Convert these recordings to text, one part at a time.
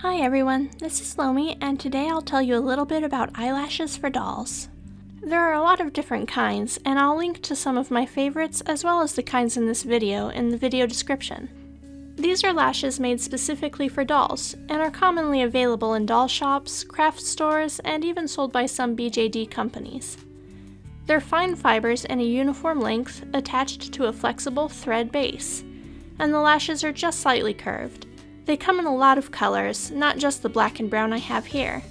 Hi everyone, this is Lomi, and today I'll tell you a little bit about eyelashes for dolls. There are a lot of different kinds, and I'll link to some of my favorites as well as the kinds in this video in the video description. These are lashes made specifically for dolls, and are commonly available in doll shops, craft stores, and even sold by some BJD companies. They're fine fibers in a uniform length attached to a flexible thread base, and the lashes are just slightly curved. They come in a lot of colors, not just the black and brown I have here.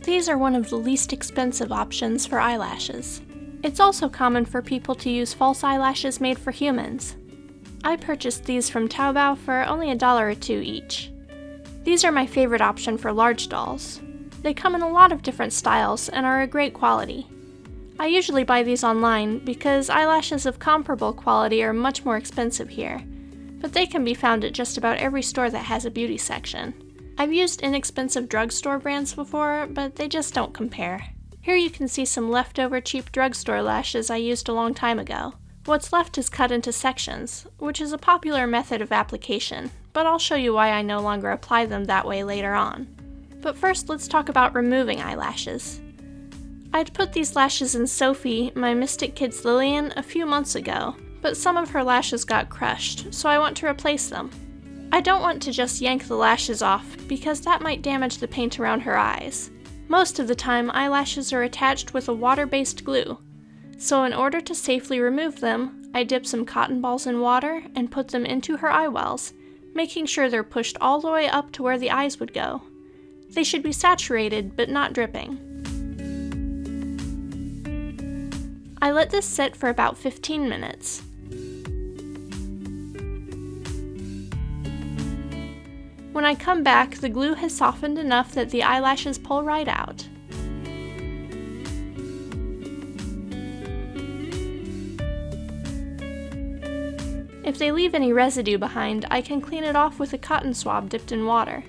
These are one of the least expensive options for eyelashes. It's also common for people to use false eyelashes made for humans. I purchased these from Taobao for only $1 or $2 each. These are my favorite option for large dolls. They come in a lot of different styles and are a great quality. I usually buy these online because eyelashes of comparable quality are much more expensive here, but they can be found at just about every store that has a beauty section. I've used inexpensive drugstore brands before, but they just don't compare. Here you can see some leftover cheap drugstore lashes I used a long time ago. What's left is cut into sections, which is a popular method of application, but I'll show you why I no longer apply them that way later on. But first, let's talk about removing eyelashes. I'd put these lashes in Sophie, my Mystic Kids Lillian, a few months ago, but some of her lashes got crushed, so I want to replace them. I don't want to just yank the lashes off, because that might damage the paint around her eyes. Most of the time, eyelashes are attached with a water-based glue, so in order to safely remove them, I dip some cotton balls in water and put them into her eye wells, making sure they're pushed all the way up to where the eyes would go. They should be saturated, but not dripping. I let this sit for about 15 minutes. When I come back, the glue has softened enough that the eyelashes pull right out. If they leave any residue behind, I can clean it off with a cotton swab dipped in water.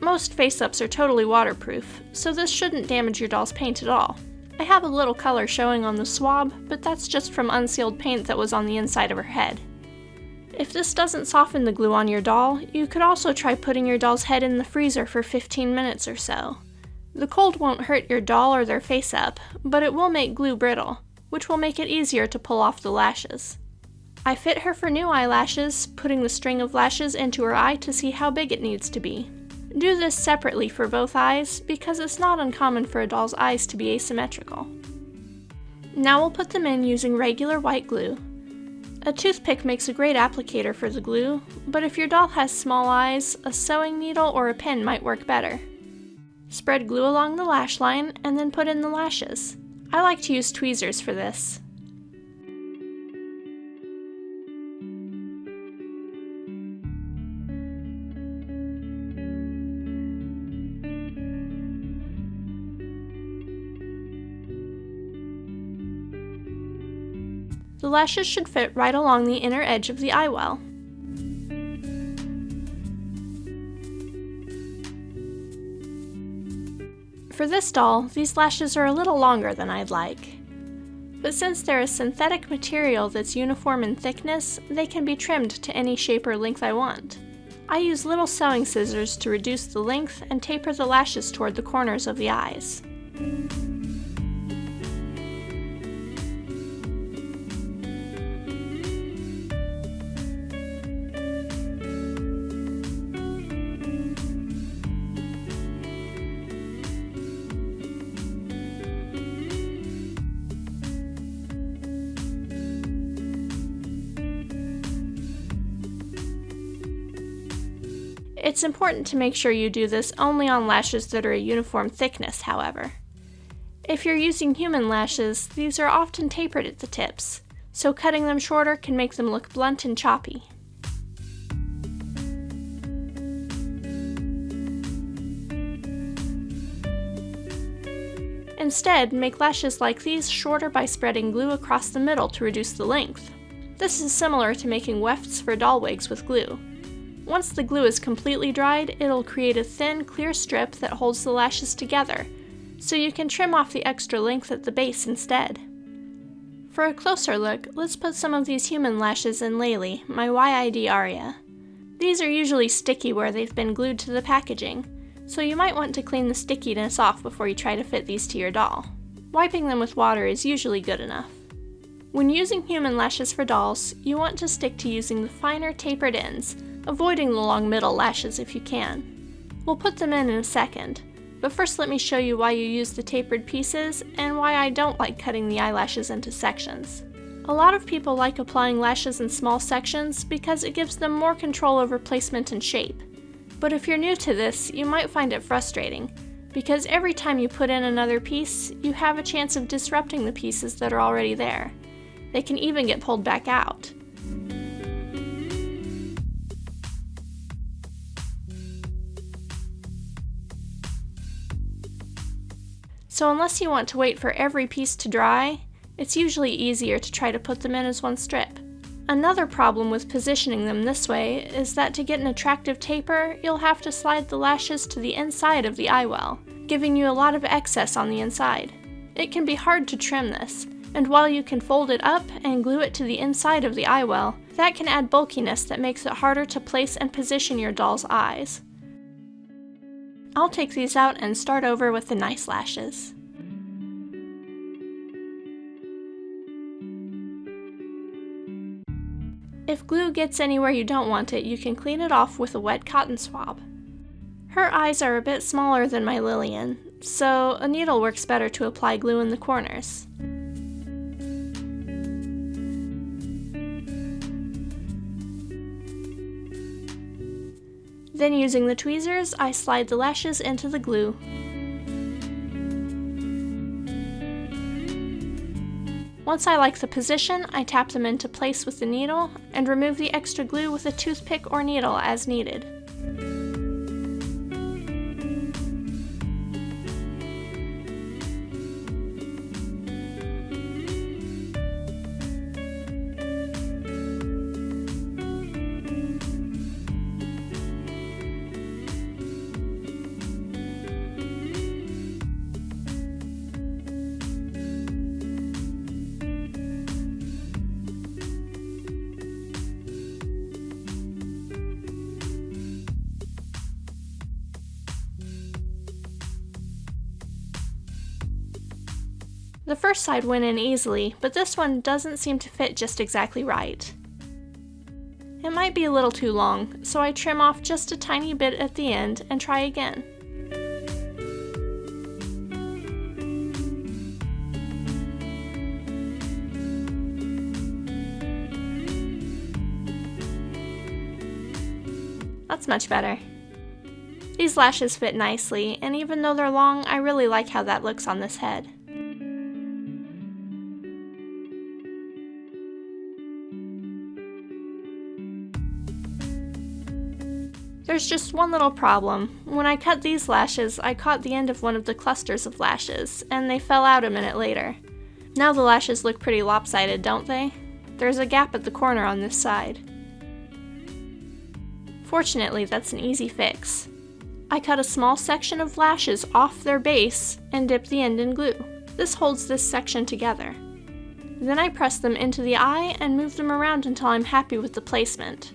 Most face-ups are totally waterproof, so this shouldn't damage your doll's paint at all. I have a little color showing on the swab, but that's just from unsealed paint that was on the inside of her head. If this doesn't soften the glue on your doll, you could also try putting your doll's head in the freezer for 15 minutes or so. The cold won't hurt your doll or their face up, but it will make glue brittle, which will make it easier to pull off the lashes. I fit her for new eyelashes, putting the string of lashes into her eye to see how big it needs to be. Do this separately for both eyes, because it's not uncommon for a doll's eyes to be asymmetrical. Now we'll put them in using regular white glue. A toothpick makes a great applicator for the glue, but if your doll has small eyes, a sewing needle or a pin might work better. Spread glue along the lash line and then put in the lashes. I like to use tweezers for this. The lashes should fit right along the inner edge of the eye well. For this doll, these lashes are a little longer than I'd like. But since they're a synthetic material that's uniform in thickness, they can be trimmed to any shape or length I want. I use little sewing scissors to reduce the length and taper the lashes toward the corners of the eyes. It's important to make sure you do this only on lashes that are a uniform thickness, however. If you're using human lashes, these are often tapered at the tips, so cutting them shorter can make them look blunt and choppy. Instead, make lashes like these shorter by spreading glue across the middle to reduce the length. This is similar to making wefts for doll wigs with glue. Once the glue is completely dried, it'll create a thin, clear strip that holds the lashes together, so you can trim off the extra length at the base instead. For a closer look, let's put some of these human lashes in Laylee, my YID Aria. These are usually sticky where they've been glued to the packaging, so you might want to clean the stickiness off before you try to fit these to your doll. Wiping them with water is usually good enough. When using human lashes for dolls, you want to stick to using the finer tapered ends, avoiding the long middle lashes if you can. We'll put them in a second, but first let me show you why you use the tapered pieces and why I don't like cutting the eyelashes into sections. A lot of people like applying lashes in small sections because it gives them more control over placement and shape. But if you're new to this, you might find it frustrating, because every time you put in another piece, you have a chance of disrupting the pieces that are already there. They can even get pulled back out. So unless you want to wait for every piece to dry, it's usually easier to try to put them in as one strip. Another problem with positioning them this way is that to get an attractive taper, you'll have to slide the lashes to the inside of the eye well, giving you a lot of excess on the inside. It can be hard to trim this, and while you can fold it up and glue it to the inside of the eye well, that can add bulkiness that makes it harder to place and position your doll's eyes. I'll take these out and start over with the nice lashes. If glue gets anywhere you don't want it, you can clean it off with a wet cotton swab. Her eyes are a bit smaller than my Lillian, so a needle works better to apply glue in the corners. Then using the tweezers, I slide the lashes into the glue. Once I like the position, I tap them into place with the needle and remove the extra glue with a toothpick or needle as needed. The first side went in easily, but this one doesn't seem to fit just exactly right. It might be a little too long, so I trim off just a tiny bit at the end and try again. That's much better. These lashes fit nicely, and even though they're long, I really like how that looks on this head. There's just one little problem. When I cut these lashes, I caught the end of one of the clusters of lashes, and they fell out a minute later. Now the lashes look pretty lopsided, don't they? There's a gap at the corner on this side. Fortunately, that's an easy fix. I cut a small section of lashes off their base and dip the end in glue. This holds this section together. Then I press them into the eye and move them around until I'm happy with the placement.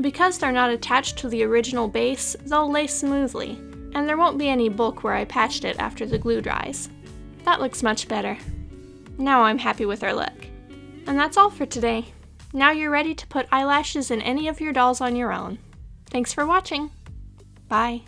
Because they're not attached to the original base, they'll lay smoothly, and there won't be any bulk where I patched it after the glue dries. That looks much better. Now I'm happy with our look. And that's all for today. Now you're ready to put eyelashes in any of your dolls on your own. Thanks for watching. Bye.